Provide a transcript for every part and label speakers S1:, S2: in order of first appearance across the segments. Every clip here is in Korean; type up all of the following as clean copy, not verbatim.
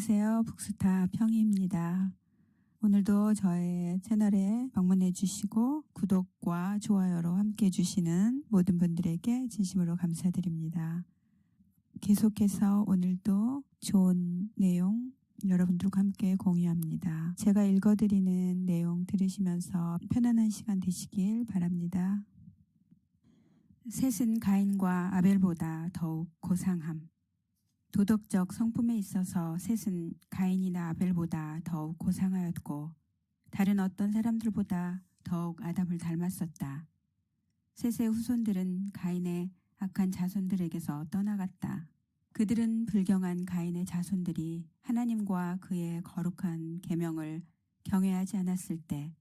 S1: 안녕하세요. 북스타 평희입니다. 오늘도 저의 채널에 방문해 주시고 구독과 좋아요로 함께 해주시는 모든 분들에게 진심으로 감사드립니다. 계속해서 오늘도 좋은 내용 여러분들과 함께 공유합니다. 제가 읽어드리는 내용 들으시면서 편안한 시간 되시길 바랍니다. 셋은 가인과 아벨보다 더욱 고상함. 도덕적 성품에 있어서 셋은 가인이나 아벨보다 더욱 고상하였고 다른 어떤 사람들보다 더욱 아담을 닮았었다. 셋의 후손들은 가인의 악한 자손들에게서 떠나갔다. 그들은 불경한 가인의 자손들이 하나님과 그의 거룩한 계명을 경외하지 않았을 때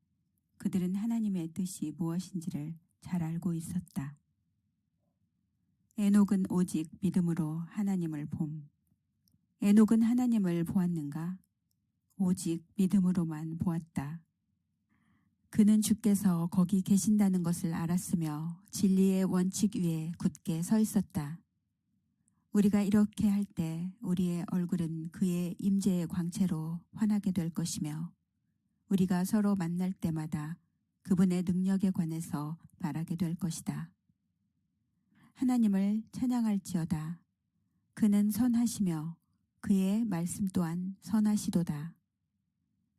S1: 그들은 하나님의 뜻이 무엇인지를 잘 알고 있었다. 에녹은 오직 믿음으로 하나님을 봄. 에녹은 하나님을 보았는가? 오직 믿음으로만 보았다. 그는 주께서 거기 계신다는 것을 알았으며 진리의 원칙 위에 굳게 서 있었다. 우리가 이렇게 할 때 우리의 얼굴은 그의 임재의 광채로 환하게 될 것이며 우리가 서로 만날 때마다 그분의 능력에 관해서 말하게 될 것이다. 하나님을 찬양할지어다. 그는 선하시며 그의 말씀 또한 선하시도다.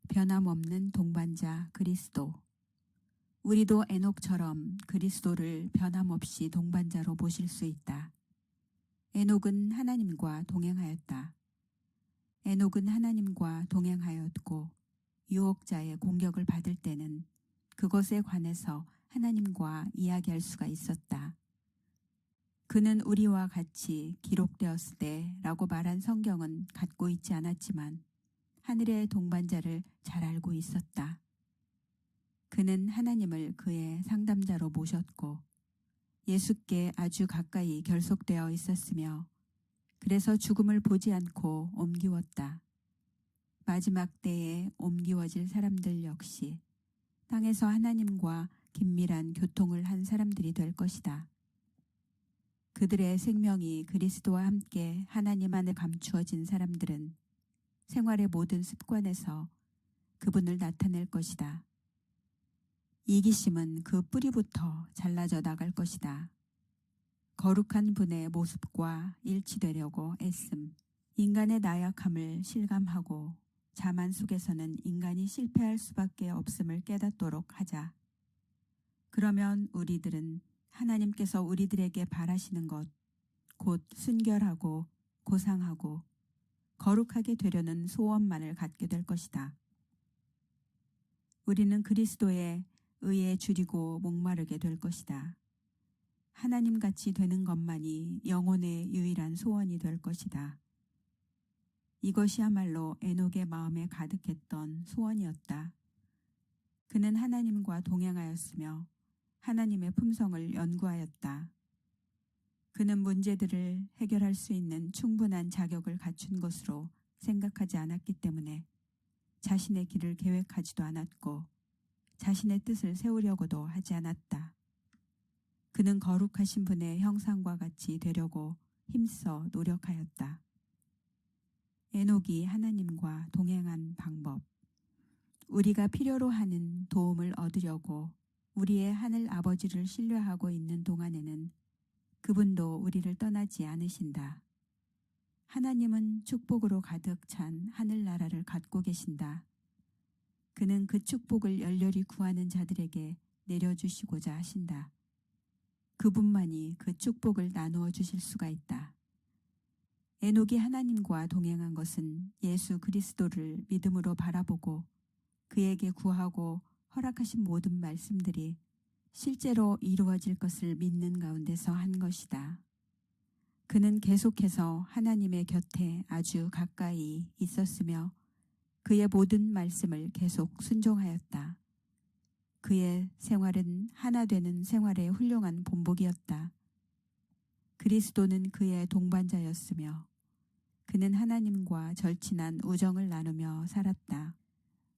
S1: 변함없는 동반자 그리스도. 우리도 에녹처럼 그리스도를 변함없이 동반자로 모실 수 있다. 에녹은 하나님과 동행하였다. 에녹은 하나님과 동행하였고 유혹자의 공격을 받을 때는 그것에 관해서 하나님과 이야기할 수가 있었다. 그는 우리와 같이 기록되었을 때라고 말한 성경은 갖고 있지 않았지만 하늘의 동반자를 잘 알고 있었다. 그는 하나님을 그의 상담자로 모셨고 예수께 아주 가까이 결속되어 있었으며 그래서 죽음을 보지 않고 옮기웠다. 마지막 때에 옮기워질 사람들 역시 땅에서 하나님과 긴밀한 교통을 한 사람들이 될 것이다. 그들의 생명이 그리스도와 함께 하나님 안에 감추어진 사람들은 생활의 모든 습관에서 그분을 나타낼 것이다. 이기심은 그 뿌리부터 잘라져 나갈 것이다. 거룩한 분의 모습과 일치되려고 애씀, 인간의 나약함을 실감하고 자만 속에서는 인간이 실패할 수밖에 없음을 깨닫도록 하자. 그러면 우리들은 하나님께서 우리들에게 바라시는 것, 곧 순결하고 고상하고 거룩하게 되려는 소원만을 갖게 될 것이다. 우리는 그리스도의 의에 줄이고 목마르게 될 것이다. 하나님같이 되는 것만이 영혼의 유일한 소원이 될 것이다. 이것이야말로 에녹의 마음에 가득했던 소원이었다. 그는 하나님과 동행하였으며 하나님의 품성을 연구하였다. 그는 문제들을 해결할 수 있는 충분한 자격을 갖춘 것으로 생각하지 않았기 때문에 자신의 길을 계획하지도 않았고 자신의 뜻을 세우려고도 하지 않았다. 그는 거룩하신 분의 형상과 같이 되려고 힘써 노력하였다. 에녹이 하나님과 동행한 방법. 우리가 필요로 하는 도움을 얻으려고 우리의 하늘 아버지를 신뢰하고 있는 동안에는 그분도 우리를 떠나지 않으신다. 하나님은 축복으로 가득 찬 하늘나라를 갖고 계신다. 그는 그 축복을 열렬히 구하는 자들에게 내려주시고자 하신다. 그분만이 그 축복을 나누어 주실 수가 있다. 에녹이 하나님과 동행한 것은 예수 그리스도를 믿음으로 바라보고 그에게 구하고 허락하신 모든 말씀들이 실제로 이루어질 것을 믿는 가운데서 한 것이다. 그는 계속해서 하나님의 곁에 아주 가까이 있었으며 그의 모든 말씀을 계속 순종하였다. 그의 생활은 하나 되는 생활의 훌륭한 본보기였다. 그리스도는 그의 동반자였으며 그는 하나님과 절친한 우정을 나누며 살았다.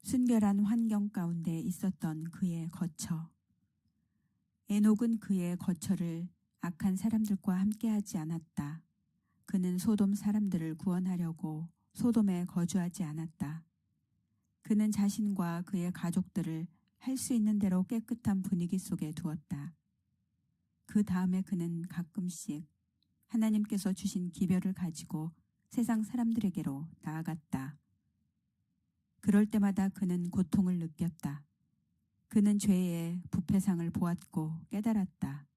S1: 순결한 환경 가운데 있었던 그의 거처. 에녹은 그의 거처를 악한 사람들과 함께하지 않았다. 그는 소돔 사람들을 구원하려고 소돔에 거주하지 않았다. 그는 자신과 그의 가족들을 할 수 있는 대로 깨끗한 분위기 속에 두었다. 그 다음에 그는 가끔씩 하나님께서 주신 기별을 가지고 세상 사람들에게로 나아갔다. 그럴 때마다 그는 고통을 느꼈다. 그는 죄의 부패상을 보았고 깨달았다.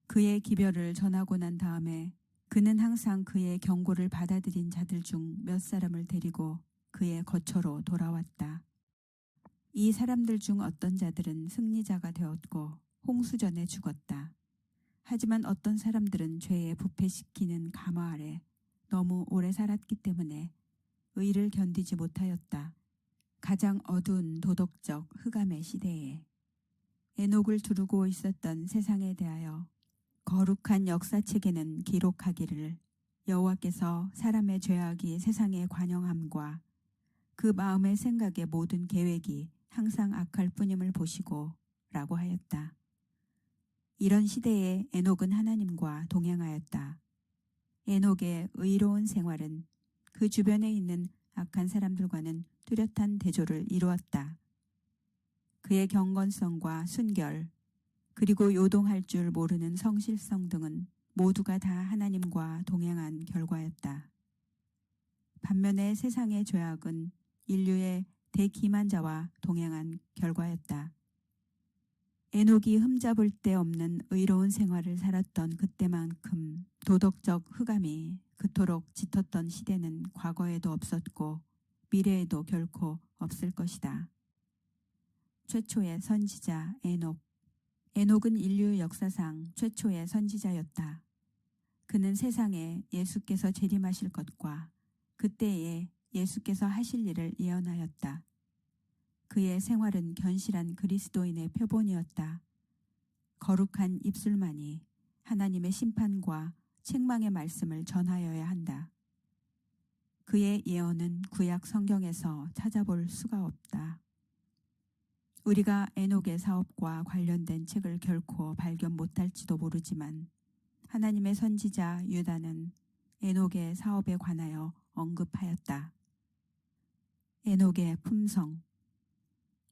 S1: 그의 기별을 전하고 난 다음에 그는 항상 그의 경고를 받아들인 자들 중 몇 사람을 데리고 그의 거처로 돌아왔다. 이 사람들 중 어떤 자들은 승리자가 되었고 홍수전에 죽었다. 하지만 어떤 사람들은 죄에 부패시키는 감화 아래 너무 오래 살았기 때문에 의를 견디지 못하였다. 가장 어두운 도덕적 흑암의 시대에 에녹을 두르고 있었던 세상에 대하여 거룩한 역사책에는 기록하기를 여호와께서 사람의 죄악이 세상에 관영함과 그 마음의 생각의 모든 계획이 항상 악할 뿐임을 보시고 라고 하였다. 이런 시대에 에녹은 하나님과 동행하였다. 에녹의 의로운 생활은 그 주변에 있는 악한 사람들과는 뚜렷한 대조를 이루었다. 그의 경건성과 순결, 그리고 요동할 줄 모르는 성실성 등은 모두가 다 하나님과 동행한 결과였다. 반면에 세상의 죄악은 인류의 대기만자와 동행한 결과였다. 에녹이 흠잡을 데 없는 의로운 생활을 살았던 그때만큼 도덕적 흑암이 그토록 짙었던 시대는 과거에도 없었고 미래에도 결코 없을 것이다. 최초의 선지자 에녹. 에녹은 인류 역사상 최초의 선지자였다. 그는 세상에 예수께서 재림하실 것과 그때에 예수께서 하실 일을 예언하였다. 그의 생활은 견실한 그리스도인의 표본이었다. 거룩한 입술만이 하나님의 심판과 책망의 말씀을 전하여야 한다. 그의 예언은 구약 성경에서 찾아볼 수가 없다. 우리가 에녹의 사업과 관련된 책을 결코 발견 못할지도 모르지만 하나님의 선지자 유다는 에녹의 사업에 관하여 언급하였다. 에녹의 품성.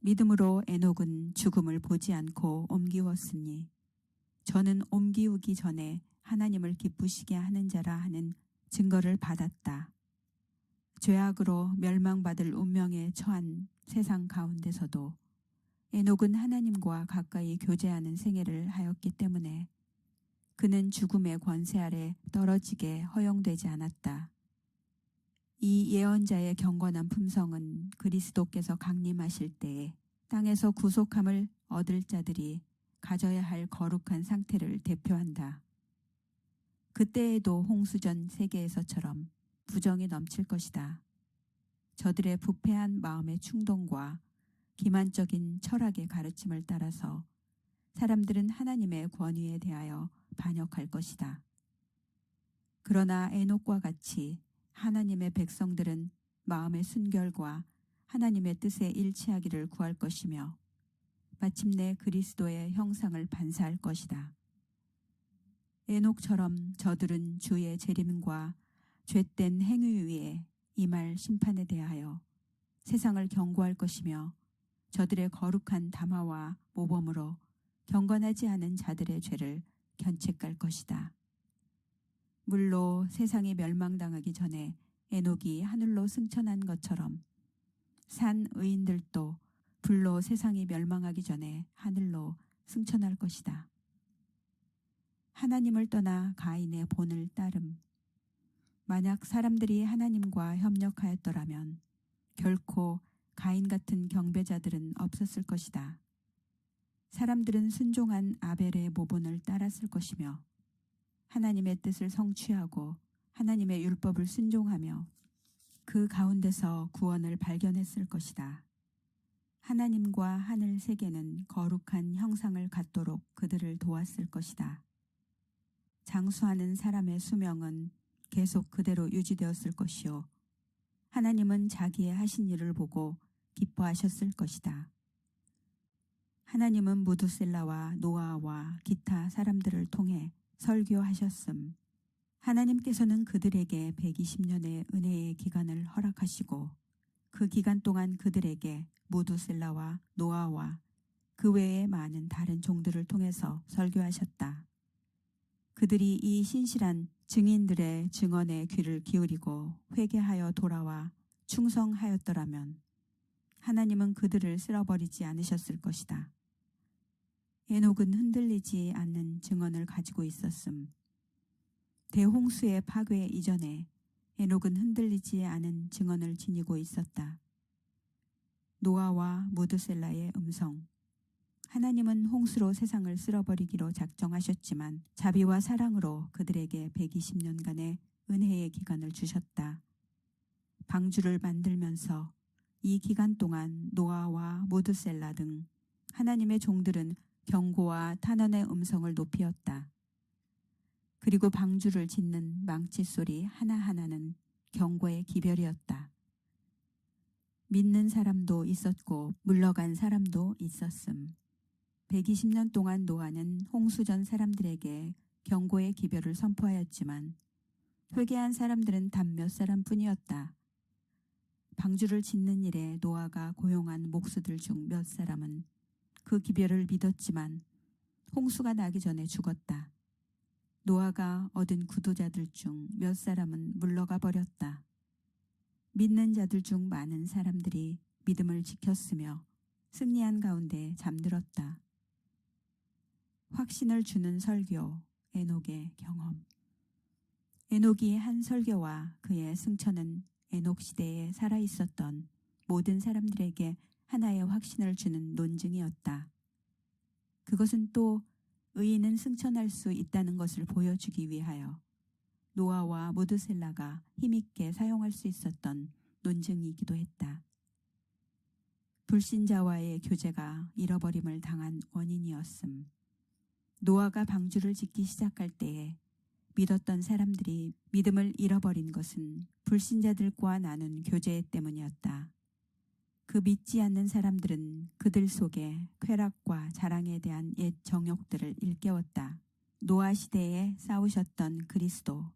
S1: 믿음으로 에녹은 죽음을 보지 않고 옮기웠으니 저는 옮기우기 전에 하나님을 기쁘시게 하는 자라 하는 증거를 받았다. 죄악으로 멸망받을 운명에 처한 세상 가운데서도 에녹은 하나님과 가까이 교제하는 생애를 하였기 때문에 그는 죽음의 권세 아래 떨어지게 허용되지 않았다. 이 예언자의 경건한 품성은 그리스도께서 강림하실 때에 땅에서 구속함을 얻을 자들이 가져야 할 거룩한 상태를 대표한다. 그때에도 홍수전 세계에서처럼 부정이 넘칠 것이다. 저들의 부패한 마음의 충동과 기만적인 철학의 가르침을 따라서 사람들은 하나님의 권위에 대하여 반역할 것이다. 그러나 에녹과 같이 하나님의 백성들은 마음의 순결과 하나님의 뜻에 일치하기를 구할 것이며 마침내 그리스도의 형상을 반사할 것이다. 에녹처럼 저들은 주의 재림과 죄된 행위 위에 임할 심판에 대하여 세상을 경고할 것이며 저들의 거룩한 담화와 모범으로 경건하지 않은 자들의 죄를 견책할 것이다. 물로 세상이 멸망당하기 전에 에녹이 하늘로 승천한 것처럼 산 의인들도 불로 세상이 멸망하기 전에 하늘로 승천할 것이다. 하나님을 떠나 가인의 본을 따름. 만약 사람들이 하나님과 협력하였더라면 결코 가인 같은 경배자들은 없었을 것이다. 사람들은 순종한 아벨의 모본을 따랐을 것이며 하나님의 뜻을 성취하고 하나님의 율법을 순종하며 그 가운데서 구원을 발견했을 것이다. 하나님과 하늘 세계는 거룩한 형상을 갖도록 그들을 도왔을 것이다. 장수하는 사람의 수명은 계속 그대로 유지되었을 것이요. 하나님은 자기의 하신 일을 보고 기뻐하셨을 것이다. 하나님은 무두셀라와 노아와 기타 사람들을 통해 설교하셨음. 하나님께서는 그들에게 120년의 은혜의 기간을 허락하시고 그 기간 동안 그들에게 무두셀라와 노아와 그 외에 많은 다른 종들을 통해서 설교하셨다. 그들이 이 신실한 증인들의 증언에 귀를 기울이고 회개하여 돌아와 충성하였더라면 하나님은 그들을 쓸어버리지 않으셨을 것이다. 에녹은 흔들리지 않는 증언을 가지고 있었음. 대홍수의 파괴 이전에 에녹은 흔들리지 않은 증언을 지니고 있었다. 노아와 무드셀라의 음성. 하나님은 홍수로 세상을 쓸어버리기로 작정하셨지만 자비와 사랑으로 그들에게 120년간의 은혜의 기간을 주셨다. 방주를 만들면서 이 기간 동안 노아와 무드셀라 등 하나님의 종들은 경고와 탄원의 음성을 높이었다. 그리고 방주를 짓는 망치 소리 하나하나는 경고의 기별이었다. 믿는 사람도 있었고 물러간 사람도 있었음. 120년 동안 노아는 홍수전 사람들에게 경고의 기별을 선포하였지만 회개한 사람들은 단 몇 사람뿐이었다. 방주를 짓는 일에 노아가 고용한 목수들 중 몇 사람은 그 기별을 믿었지만 홍수가 나기 전에 죽었다. 노아가 얻은 구도자들 중 몇 사람은 물러가 버렸다. 믿는 자들 중 많은 사람들이 믿음을 지켰으며 승리한 가운데 잠들었다. 확신을 주는 설교, 에녹의 경험. 에녹이 한 설교와 그의 승천은 에녹 시대에 살아있었던 모든 사람들에게 하나의 확신을 주는 논증이었다. 그것은 또 의인은 승천할 수 있다는 것을 보여주기 위하여 노아와 무드셀라가 힘있게 사용할 수 있었던 논증이기도 했다. 불신자와의 교제가 잃어버림을 당한 원인이었음. 노아가 방주를 짓기 시작할 때에 믿었던 사람들이 믿음을 잃어버린 것은 불신자들과 나눈 교제 때문이었다. 그 믿지 않는 사람들은 그들 속에 쾌락과 자랑에 대한 옛 정욕들을 일깨웠다. 노아 시대에 싸우셨던 그리스도.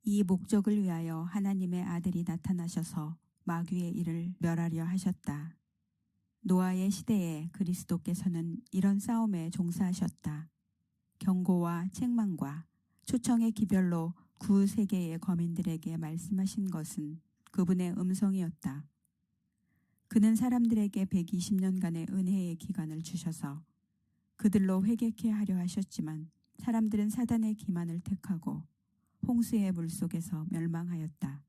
S1: 이 목적을 위하여 하나님의 아들이 나타나셔서 마귀의 일을 멸하려 하셨다. 노아의 시대에 그리스도께서는 이런 싸움에 종사하셨다. 경고와 책망과 초청의 기별로 구세계의 거민들에게 말씀하신 것은 그분의 음성이었다. 그는 사람들에게 120년간의 은혜의 기간을 주셔서 그들로 회개케 하려 하셨지만 사람들은 사단의 기만을 택하고 홍수의 물속에서 멸망하였다.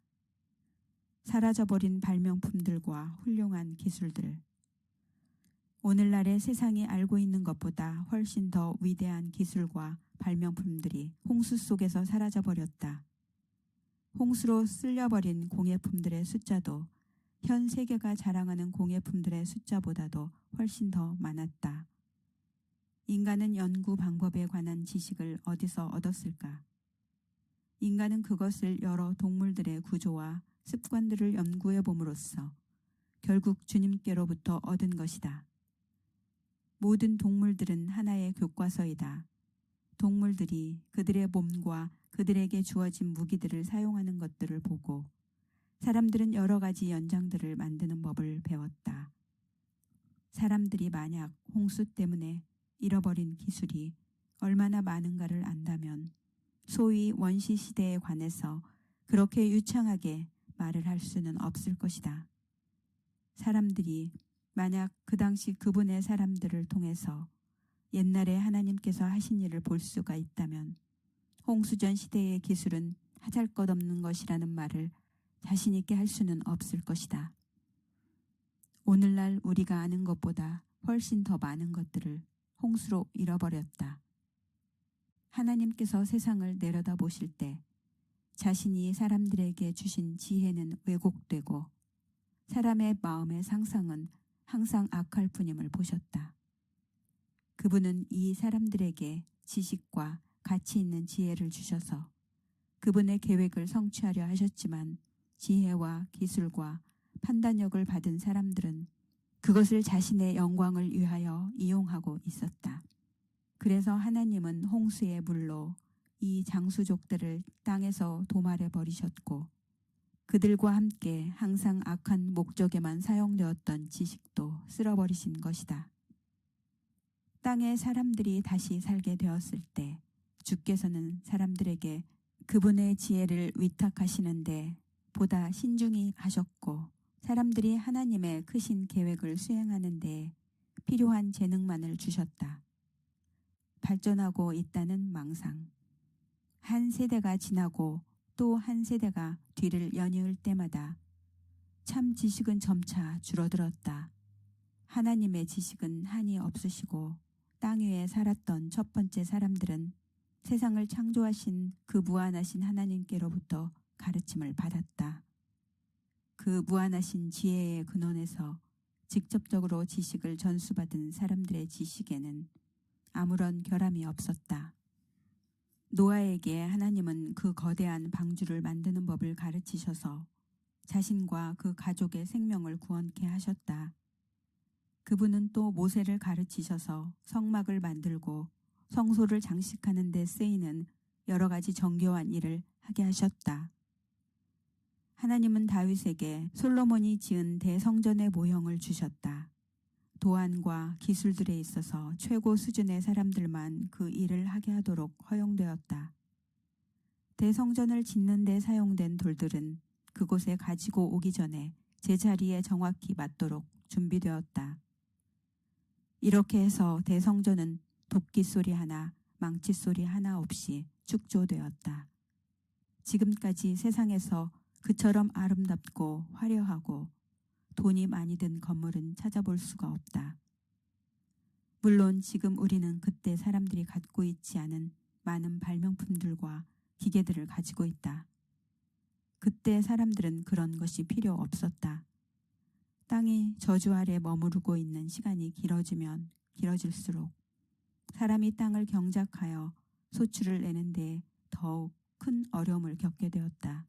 S1: 사라져버린 발명품들과 훌륭한 기술들. 오늘날의 세상이 알고 있는 것보다 훨씬 더 위대한 기술과 발명품들이 홍수 속에서 사라져버렸다. 홍수로 쓸려버린 공예품들의 숫자도 현 세계가 자랑하는 공예품들의 숫자보다도 훨씬 더 많았다. 인간은 연구 방법에 관한 지식을 어디서 얻었을까? 인간은 그것을 여러 동물들의 구조와 습관들을 연구해 봄으로써 결국 주님께로부터 얻은 것이다. 모든 동물들은 하나의 교과서이다. 동물들이 그들의 몸과 그들에게 주어진 무기들을 사용하는 것들을 보고 사람들은 여러 가지 연장들을 만드는 법을 배웠다. 사람들이 만약 홍수 때문에 잃어버린 기술이 얼마나 많은가를 안다면 소위 원시 시대에 관해서 그렇게 유창하게 말을 할 수는 없을 것이다. 사람들이 만약 그 당시 그분의 사람들을 통해서 옛날에 하나님께서 하신 일을 볼 수가 있다면 홍수전 시대의 기술은 하잘것없는 것이라는 말을 자신 있게 할 수는 없을 것이다. 오늘날 우리가 아는 것보다 훨씬 더 많은 것들을 홍수로 잃어버렸다. 하나님께서 세상을 내려다보실 때 자신이 사람들에게 주신 지혜는 왜곡되고 사람의 마음의 상상은 항상 악할 뿐임을 보셨다. 그분은 이 사람들에게 지식과 가치 있는 지혜를 주셔서 그분의 계획을 성취하려 하셨지만 지혜와 기술과 판단력을 받은 사람들은 그것을 자신의 영광을 위하여 이용하고 있었다. 그래서 하나님은 홍수의 물로 이 장수족들을 땅에서 도말해 버리셨고 그들과 함께 항상 악한 목적에만 사용되었던 지식도 쓸어버리신 것이다. 땅의 사람들이 다시 살게 되었을 때 주께서는 사람들에게 그분의 지혜를 위탁하시는데 보다 신중히 하셨고 사람들이 하나님의 크신 계획을 수행하는 데 필요한 재능만을 주셨다. 발전하고 있다는 망상. 한 세대가 지나고 또 한 세대가 뒤를 연이을 때마다 참 지식은 점차 줄어들었다. 하나님의 지식은 한이 없으시고 땅 위에 살았던 첫 번째 사람들은 세상을 창조하신 그 무한하신 하나님께로부터 가르침을 받았다. 그 무한하신 지혜의 근원에서 직접적으로 지식을 전수받은 사람들의 지식에는 아무런 결함이 없었다. 노아에게 하나님은 그 거대한 방주를 만드는 법을 가르치셔서 자신과 그 가족의 생명을 구원케 하셨다. 그분은 또 모세를 가르치셔서 성막을 만들고 성소를 장식하는 데 쓰이는 여러 가지 정교한 일을 하게 하셨다. 하나님은 다윗에게 솔로몬이 지은 대성전의 모형을 주셨다. 도안과 기술들에 있어서 최고 수준의 사람들만 그 일을 하게 하도록 허용되었다. 대성전을 짓는 데 사용된 돌들은 그곳에 가지고 오기 전에 제자리에 정확히 맞도록 준비되었다. 이렇게 해서 대성전은 도끼 소리 하나, 망치 소리 하나 없이 축조되었다. 지금까지 세상에서 그처럼 아름답고 화려하고 돈이 많이 든 건물은 찾아볼 수가 없다. 물론 지금 우리는 그때 사람들이 갖고 있지 않은 많은 발명품들과 기계들을 가지고 있다. 그때 사람들은 그런 것이 필요 없었다. 땅이 저주 아래 머무르고 있는 시간이 길어지면 길어질수록 사람이 땅을 경작하여 소출을 내는데 더욱 큰 어려움을 겪게 되었다.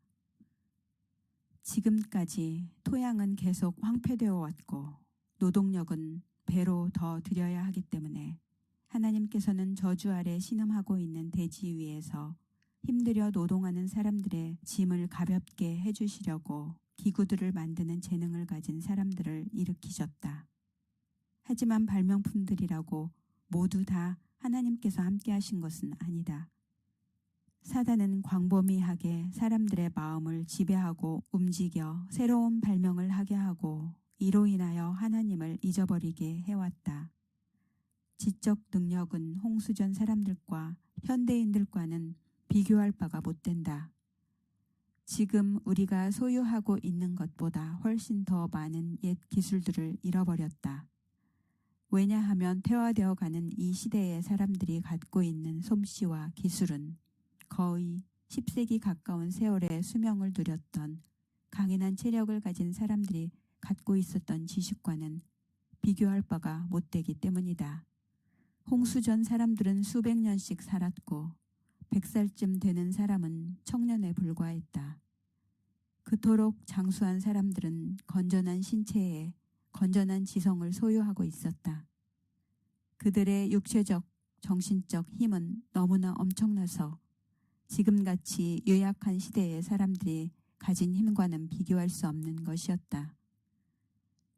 S1: 지금까지 토양은 계속 황폐되어 왔고 노동력은 배로 더 들여야 하기 때문에 하나님께서는 저주 아래 신음하고 있는 대지 위에서 힘들여 노동하는 사람들의 짐을 가볍게 해주시려고 기구들을 만드는 재능을 가진 사람들을 일으키셨다. 하지만 발명품들이라고 모두 다 하나님께서 함께 하신 것은 아니다. 사단은 광범위하게 사람들의 마음을 지배하고 움직여 새로운 발명을 하게 하고 이로 인하여 하나님을 잊어버리게 해왔다. 지적 능력은 홍수전 사람들과 현대인들과는 비교할 바가 못 된다. 지금 우리가 소유하고 있는 것보다 훨씬 더 많은 옛 기술들을 잃어버렸다. 왜냐하면 퇴화되어 가는 이 시대의 사람들이 갖고 있는 솜씨와 기술은 거의 10세기 가까운 세월의 수명을 누렸던 강인한 체력을 가진 사람들이 갖고 있었던 지식과는 비교할 바가 못 되기 때문이다. 홍수전 사람들은 수백 년씩 살았고 100살쯤 되는 사람은 청년에 불과했다. 그토록 장수한 사람들은 건전한 신체에 건전한 지성을 소유하고 있었다. 그들의 육체적, 정신적 힘은 너무나 엄청나서 지금같이 유약한 시대의 사람들이 가진 힘과는 비교할 수 없는 것이었다.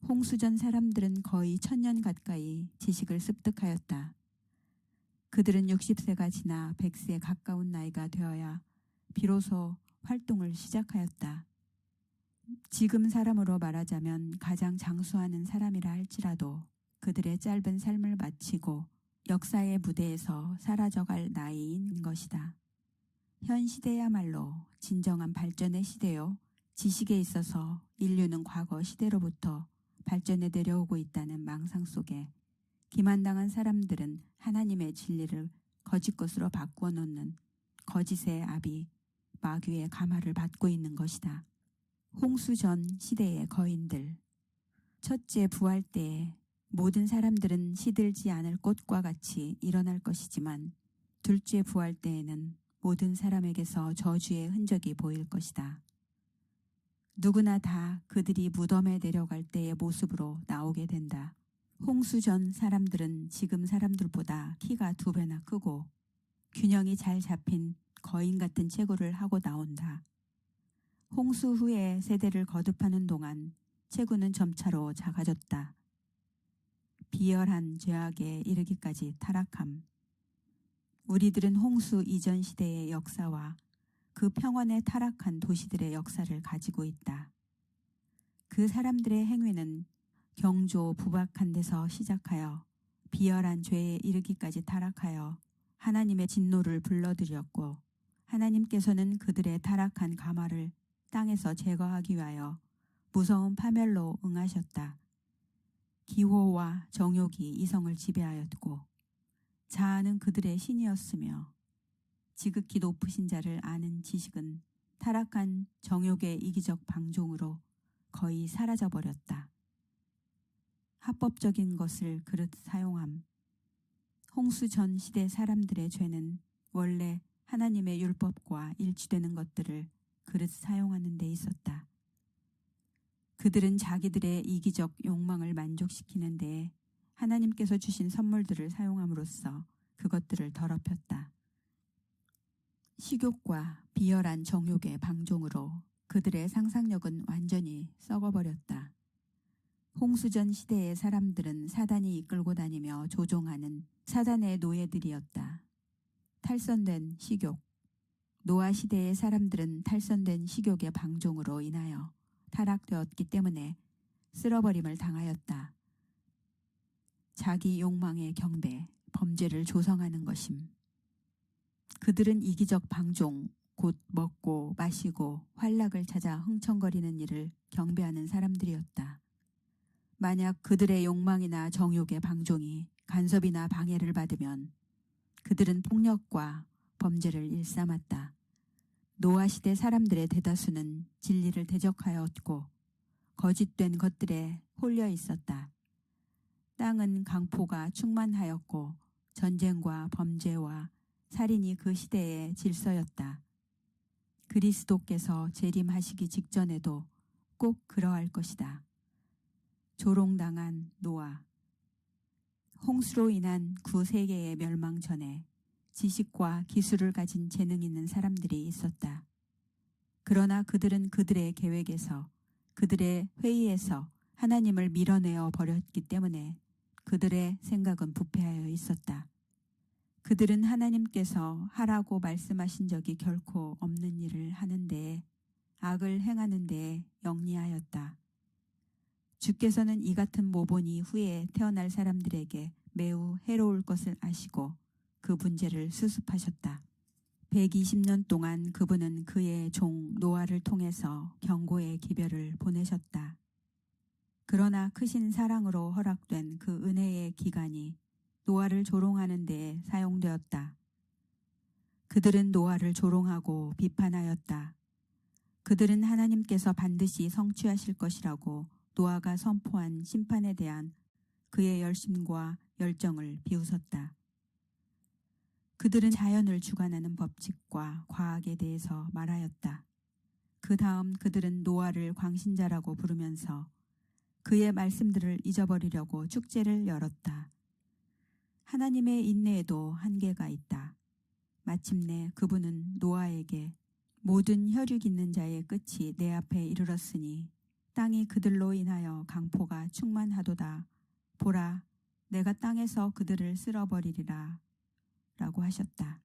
S1: 홍수전 사람들은 거의 1000년 가까이 지식을 습득하였다. 그들은 60세가 지나 100세에 가까운 나이가 되어야 비로소 활동을 시작하였다. 지금 사람으로 말하자면 가장 장수하는 사람이라 할지라도 그들의 짧은 삶을 마치고 역사의 무대에서 사라져갈 나이인 것이다. 현 시대야말로 진정한 발전의 시대요. 지식에 있어서 인류는 과거 시대로부터 발전해 내려오고 있다는 망상 속에 기만당한 사람들은 하나님의 진리를 거짓 것으로 바꾸어 놓는 거짓의 아비 마귀의 가마를 받고 있는 것이다. 홍수전 시대의 거인들. 첫째 부활 때에 모든 사람들은 시들지 않을 꽃과 같이 일어날 것이지만 둘째 부활 때에는 모든 사람에게서 저주의 흔적이 보일 것이다. 누구나 다 그들이 무덤에 내려갈 때의 모습으로 나오게 된다. 홍수전 사람들은 지금 사람들보다 키가 2배나 크고 균형이 잘 잡힌 거인 같은 체구를 하고 나온다. 홍수 후에 세대를 거듭하는 동안 체구는 점차로 작아졌다. 비열한 죄악에 이르기까지 타락함. 우리들은 홍수 이전 시대의 역사와 그 평원에 타락한 도시들의 역사를 가지고 있다. 그 사람들의 행위는 경조 부박한 데서 시작하여 비열한 죄에 이르기까지 타락하여 하나님의 진노를 불러들였고, 하나님께서는 그들의 타락한 가마를 땅에서 제거하기 위하여 무서운 파멸로 응하셨다. 기호와 정욕이 이성을 지배하였고, 자아는 그들의 신이었으며, 지극히 높으신 자를 아는 지식은 타락한 정욕의 이기적 방종으로 거의 사라져버렸다. 합법적인 것을 그릇 사용함. 홍수 전 시대 사람들의 죄는 원래 하나님의 율법과 일치되는 것들을 그릇 사용하는 데 있었다. 그들은 자기들의 이기적 욕망을 만족시키는 데에 하나님께서 주신 선물들을 사용함으로써 그것들을 더럽혔다. 식욕과 비열한 정욕의 방종으로 그들의 상상력은 완전히 썩어버렸다. 홍수전 시대의 사람들은 사단이 이끌고 다니며 조종하는 사단의 노예들이었다. 탈선된 식욕. 노아 시대의 사람들은 탈선된 식욕의 방종으로 인하여 타락되었기 때문에 쓸어버림을 당하였다. 자기 욕망의 경배, 범죄를 조성하는 것임. 그들은 이기적 방종, 곧 먹고 마시고 환락을 찾아 흥청거리는 일을 경배하는 사람들이었다. 만약 그들의 욕망이나 정욕의 방종이 간섭이나 방해를 받으면 그들은 폭력과 범죄를 일삼았다. 노아 시대 사람들의 대다수는 진리를 대적하였고 거짓된 것들에 홀려 있었다. 땅은 강포가 충만하였고 전쟁과 범죄와 살인이 그 시대의 질서였다. 그리스도께서 재림하시기 직전에도 꼭 그러할 것이다. 조롱당한 노아. 홍수로 인한 구세계의 멸망 전에 지식과 기술을 가진 재능 있는 사람들이 있었다. 그러나 그들은 그들의 계획에서, 그들의 회의에서 하나님을 밀어내어 버렸기 때문에 그들의 생각은 부패하여 있었다. 그들은 하나님께서 하라고 말씀하신 적이 결코 없는 일을 하는 데에, 악을 행하는 데에 영리하였다. 주께서는 이 같은 모본이 후에 태어날 사람들에게 매우 해로울 것을 아시고 그 문제를 수습하셨다. 120년 동안 그분은 그의 종 노아를 통해서 경고의 기별을 보내셨다. 그러나 크신 사랑으로 허락된 그 은혜의 기간이 노아를 조롱하는 데에 사용되었다. 그들은 노아를 조롱하고 비판하였다. 그들은 하나님께서 반드시 성취하실 것이라고 노아가 선포한 심판에 대한 그의 열심과 열정을 비웃었다. 그들은 자연을 주관하는 법칙과 과학에 대해서 말하였다. 그 다음 그들은 노아를 광신자라고 부르면서 그의 말씀들을 잊어버리려고 축제를 열었다. 하나님의 인내에도 한계가 있다. 마침내 그분은 노아에게 모든 혈육 있는 자의 끝이 내 앞에 이르렀으니 땅이 그들로 인하여 강포가 충만하도다. 보라, 내가 땅에서 그들을 쓸어버리리라 라고 하셨다.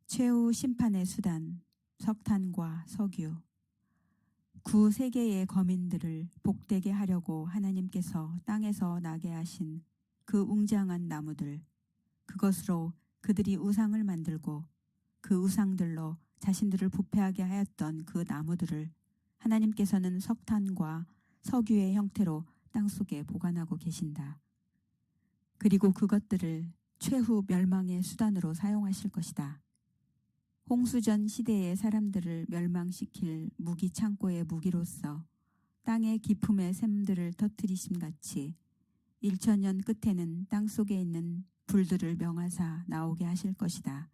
S1: 최후 심판의 수단, 석탄과 석유. 구세계의 거민들을 복되게 하려고 하나님께서 땅에서 나게 하신 그 웅장한 나무들, 그것으로 그들이 우상을 만들고 그 우상들로 자신들을 부패하게 하였던 그 나무들을 하나님께서는 석탄과 석유의 형태로 땅속에 보관하고 계신다. 그리고 그것들을 최후 멸망의 수단으로 사용하실 것이다. 홍수전 시대의 사람들을 멸망시킬 무기 창고의 무기로서 땅의 기품의 샘들을 터뜨리심 같이 1000년 끝에는 땅속에 있는 불들을 명하사 나오게 하실 것이다.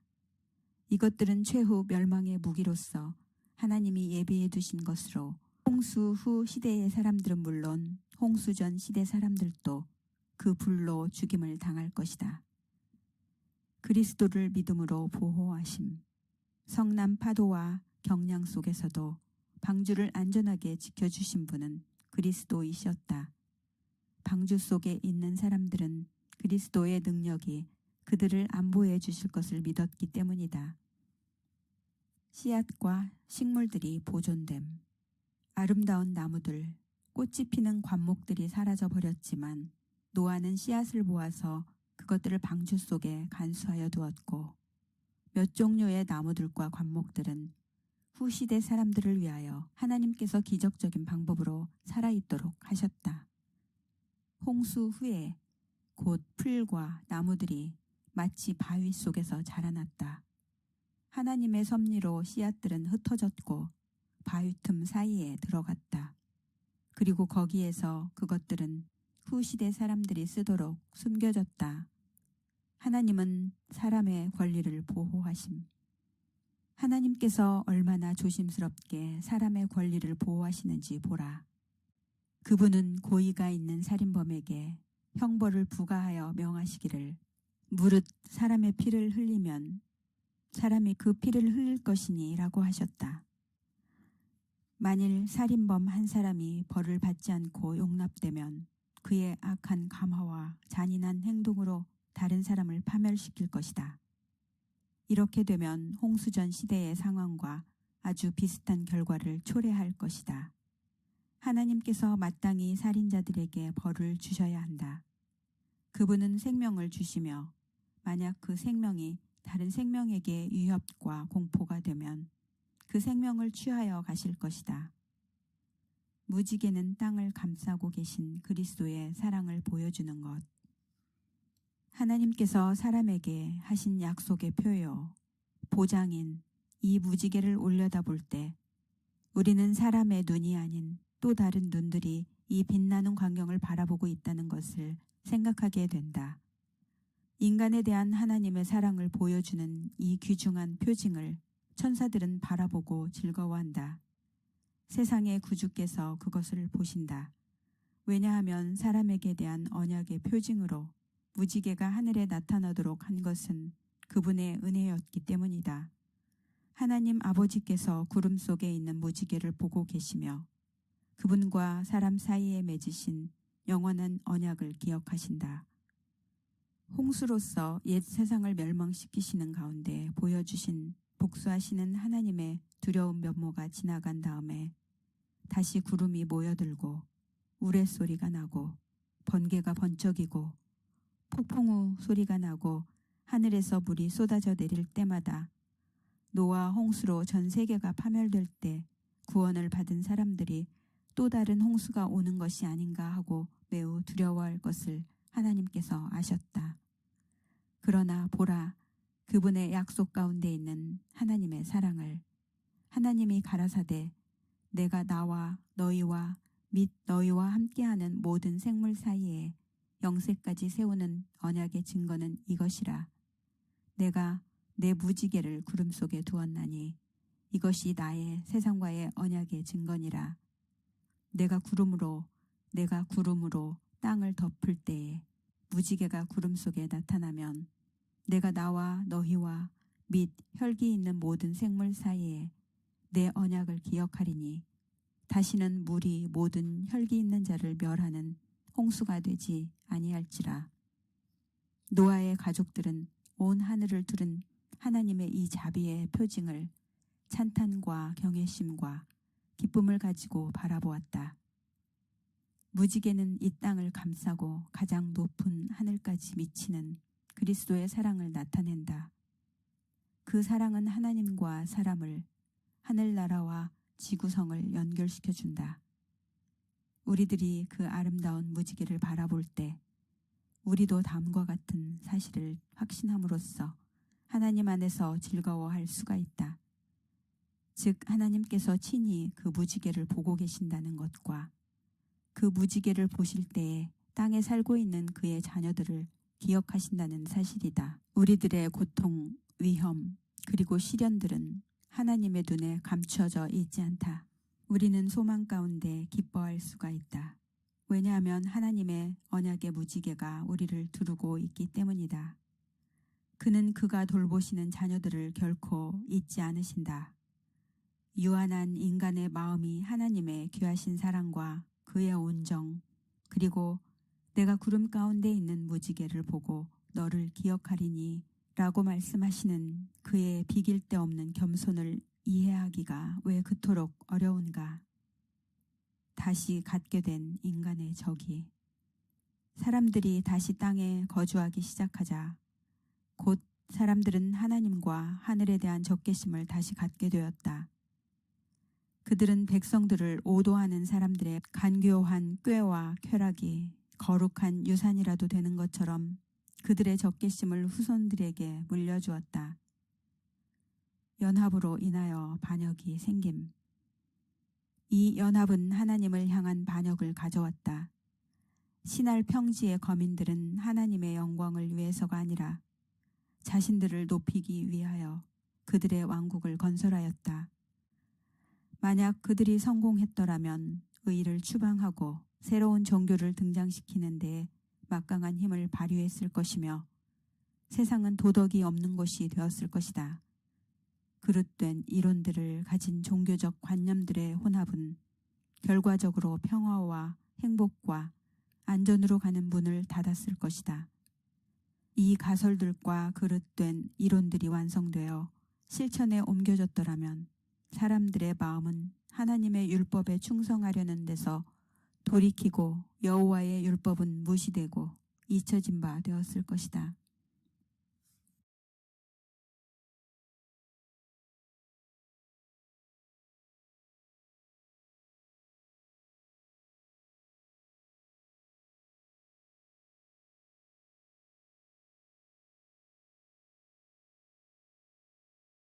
S1: 이것들은 최후 멸망의 무기로서 하나님이 예비해 두신 것으로 홍수 후 시대의 사람들은 물론 홍수 전 시대 사람들도 그 불로 죽임을 당할 것이다. 그리스도를 믿음으로 보호하심. 성남 파도와 경량 속에서도 방주를 안전하게 지켜주신 분은 그리스도이셨다. 방주 속에 있는 사람들은 그리스도의 능력이 그들을 안보해 주실 것을 믿었기 때문이다. 씨앗과 식물들이 보존됨. 아름다운 나무들, 꽃이 피는 관목들이 사라져 버렸지만 노아는 씨앗을 모아서 그것들을 방주 속에 간수하여 두었고 몇 종류의 나무들과 관목들은 후시대 사람들을 위하여 하나님께서 기적적인 방법으로 살아있도록 하셨다. 홍수 후에 곧 풀과 나무들이 마치 바위 속에서 자라났다. 하나님의 섭리로 씨앗들은 흩어졌고 바위 틈 사이에 들어갔다. 그리고 거기에서 그것들은 후시대 사람들이 쓰도록 숨겨졌다. 하나님은 사람의 권리를 보호하심. 하나님께서 얼마나 조심스럽게 사람의 권리를 보호하시는지 보라. 그분은 고의가 있는 살인범에게 형벌을 부과하여 명하시기를 무릇 사람의 피를 흘리면 사람이 그 피를 흘릴 것이니 라고 하셨다. 만일 살인범 한 사람이 벌을 받지 않고 용납되면 그의 악한 감화와 잔인한 행동으로 다른 사람을 파멸시킬 것이다. 이렇게 되면 홍수전 시대의 상황과 아주 비슷한 결과를 초래할 것이다. 하나님께서 마땅히 살인자들에게 벌을 주셔야 한다. 그분은 생명을 주시며 만약 그 생명이 다른 생명에게 위협과 공포가 되면 그 생명을 취하여 가실 것이다. 무지개는 땅을 감싸고 계신 그리스도의 사랑을 보여주는 것. 하나님께서 사람에게 하신 약속의 표요, 보장인 이 무지개를 올려다볼 때 우리는 사람의 눈이 아닌 또 다른 눈들이 이 빛나는 광경을 바라보고 있다는 것을 생각하게 된다. 인간에 대한 하나님의 사랑을 보여주는 이 귀중한 표징을 천사들은 바라보고 즐거워한다. 세상의 구주께서 그것을 보신다. 왜냐하면 사람에게 대한 언약의 표징으로 무지개가 하늘에 나타나도록 한 것은 그분의 은혜였기 때문이다. 하나님 아버지께서 구름 속에 있는 무지개를 보고 계시며 그분과 사람 사이에 맺으신 영원한 언약을 기억하신다. 홍수로서 옛 세상을 멸망시키시는 가운데 보여주신 복수하시는 하나님의 두려운 면모가 지나간 다음에 다시 구름이 모여들고 우레소리가 나고 번개가 번쩍이고 폭풍우 소리가 나고 하늘에서 물이 쏟아져 내릴 때마다 노아 홍수로 전 세계가 파멸될 때 구원을 받은 사람들이 또 다른 홍수가 오는 것이 아닌가 하고 매우 두려워할 것을 하나님께서 아셨다. 그러나 보라, 그분의 약속 가운데 있는 하나님의 사랑을 하나님이 가라사대 내가 나와 너희와 및 너희와 함께하는 모든 생물 사이에 영세까지 세우는 언약의 증거는 이것이라. 내가 내 무지개를 구름 속에 두었나니 이것이 나의 세상과의 언약의 증거니라. 내가 구름으로 땅을 덮을 때에 무지개가 구름 속에 나타나면 내가 나와 너희와 및 혈기 있는 모든 생물 사이에 내 언약을 기억하리니 다시는 물이 모든 혈기 있는 자를 멸하는 홍수가 되지 아니할지라. 노아의 가족들은 온 하늘을 두른 하나님의 이 자비의 표징을 찬탄과 경외심과 기쁨을 가지고 바라보았다. 무지개는 이 땅을 감싸고 가장 높은 하늘까지 미치는 그리스도의 사랑을 나타낸다. 그 사랑은 하나님과 사람을, 하늘나라와 지구성을 연결시켜준다. 우리들이 그 아름다운 무지개를 바라볼 때 우리도 다음과 같은 사실을 확신함으로써 하나님 안에서 즐거워할 수가 있다. 즉 하나님께서 친히 그 무지개를 보고 계신다는 것과 그 무지개를 보실 때에 땅에 살고 있는 그의 자녀들을 기억하신다는 사실이다. 우리들의 고통, 위험, 그리고 시련들은 하나님의 눈에 감추어져 있지 않다. 우리는 소망 가운데 기뻐할 수가 있다. 왜냐하면 하나님의 언약의 무지개가 우리를 두르고 있기 때문이다. 그는 그가 돌보시는 자녀들을 결코 잊지 않으신다. 유한한 인간의 마음이 하나님의 귀하신 사랑과 그의 온정, 그리고 내가 구름 가운데 있는 무지개를 보고 너를 기억하리니 라고 말씀하시는 그의 비길 데 없는 겸손을 이해하기가 왜 그토록 어려운가. 다시 갖게 된 인간의 적이. 사람들이 다시 땅에 거주하기 시작하자 곧 사람들은 하나님과 하늘에 대한 적개심을 다시 갖게 되었다. 그들은 백성들을 오도하는 사람들의 간교한 꾀와 쾌락이 거룩한 유산이라도 되는 것처럼 그들의 적개심을 후손들에게 물려주었다. 연합으로 인하여 반역이 생김. 이 연합은 하나님을 향한 반역을 가져왔다. 신할 평지의 거민들은 하나님의 영광을 위해서가 아니라 자신들을 높이기 위하여 그들의 왕국을 건설하였다. 만약 그들이 성공했더라면 의를 추방하고 새로운 종교를 등장시키는 데에 막강한 힘을 발휘했을 것이며 세상은 도덕이 없는 곳이 되었을 것이다. 그릇된 이론들을 가진 종교적 관념들의 혼합은 결과적으로 평화와 행복과 안전으로 가는 문을 닫았을 것이다. 이 가설들과 그릇된 이론들이 완성되어 실천에 옮겨졌더라면 사람들의 마음은 하나님의 율법에 충성하려는 데서 돌이키고 여호와의 율법은 무시되고 잊혀진 바 되었을 것이다.